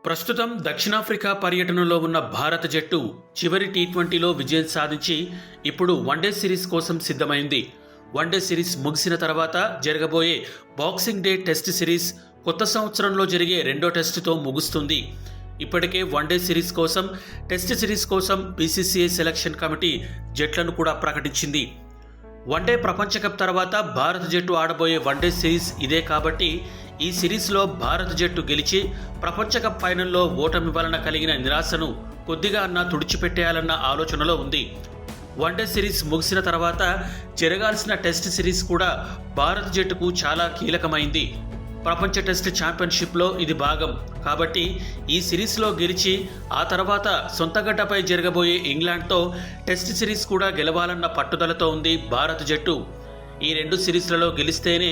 ప్రస్తుతం దక్షిణాఫ్రికా పర్యటనలో ఉన్న భారత జట్టు చివరి టీ20లో విజయం సాధించి ఇప్పుడు వన్డే సిరీస్ కోసం సిద్ధమైంది. వన్డే సిరీస్ ముగిసిన తర్వాత జరగబోయే బాక్సింగ్ డే టెస్ట్ సిరీస్ కొత్త సంవత్సరంలో జరిగే రెండో టెస్టుతో ముగుస్తుంది. ఇప్పటికే వన్డే సిరీస్ కోసం, టెస్ట్ సిరీస్ కోసం బీసీసీఐ సెలక్షన్ కమిటీ జట్లను కూడా ప్రకటించింది. వన్డే ప్రపంచ కప్ తర్వాత భారత జట్టు ఆడబోయే వన్డే సిరీస్ ఇదే కాబట్టి ఈ సిరీస్లో భారత జట్టు గెలిచి ప్రపంచ కప్ ఫైనల్లో ఓటమి వలన కలిగిన నిరాశను కొద్దిగా అన్నా తుడిచిపెట్టేయాలన్న ఆలోచనలో ఉంది. వన్డే సిరీస్ ముగిసిన తర్వాత జరగాల్సిన టెస్ట్ సిరీస్ కూడా భారత జట్టుకు చాలా కీలకమైంది. ప్రపంచ టెస్ట్ ఛాంపియన్షిప్లో ఇది భాగం కాబట్టి ఈ సిరీస్లో గెలిచి ఆ తర్వాత సొంత గడ్డపై జరగబోయే ఇంగ్లాండ్తో టెస్ట్ సిరీస్ కూడా గెలవాలన్న పట్టుదలతో ఉంది భారత జట్టు. ఈ రెండు సిరీస్లలో గెలిస్తేనే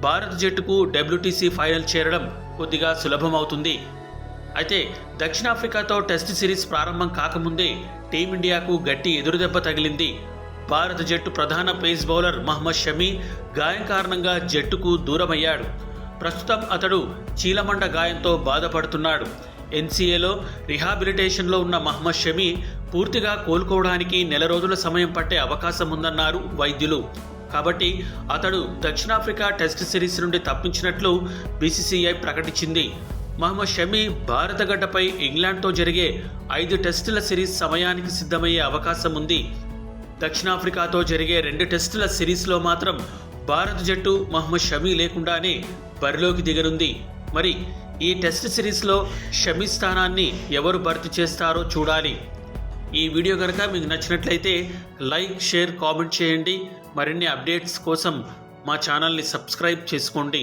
భారత జట్టుకు డబ్ల్యూటీసీ ఫైనల్ చేరడం కొద్దిగా సులభమవుతుంది. అయితే దక్షిణాఫ్రికాతో టెస్ట్ సిరీస్ ప్రారంభం కాకముందే టీమిండియాకు గట్టి ఎదురుదెబ్బ తగిలింది. భారత జట్టు ప్రధాన పేస్ బౌలర్ మహ్మద్ షమి గాయం కారణంగా జట్టుకు దూరమయ్యాడు. ప్రస్తుతం అతడు చీలమండ గాయంతో బాధపడుతున్నాడు. ఎన్సీఏలో రిహాబిలిటేషన్లో ఉన్న మహ్మద్ షమి పూర్తిగా కోలుకోవడానికి నెల రోజుల సమయం పట్టే అవకాశం ఉందన్నారు వైద్యులు. కాబట్టి అతడు దక్షిణాఫ్రికా టెస్ట్ సిరీస్ నుండి తప్పించినట్లు బీసీసీఐ ప్రకటించింది. మహ్మద్ షమి భారత గడ్డపై ఇంగ్లాండ్తో జరిగే 5 టెస్టుల సిరీస్ సమయానికి సిద్ధమయ్యే అవకాశం ఉంది. దక్షిణాఫ్రికాతో జరిగే 2 టెస్టుల సిరీస్లో మాత్రం భారత జట్టు మహ్మద్ షమి లేకుండానే బరిలోకి దిగనుంది. మరి ఈ టెస్ట్ సిరీస్లో షమి స్థానాన్ని ఎవరు భర్తీ చేస్తారో చూడాలి. ఈ వీడియో కనుక మీకు నచ్చినట్లయితే లైక్, షేర్, కామెంట్ చేయండి. మరిన్ని అప్డేట్స్ కోసం మా ఛానల్ని సబ్స్క్రైబ్ చేసుకోండి.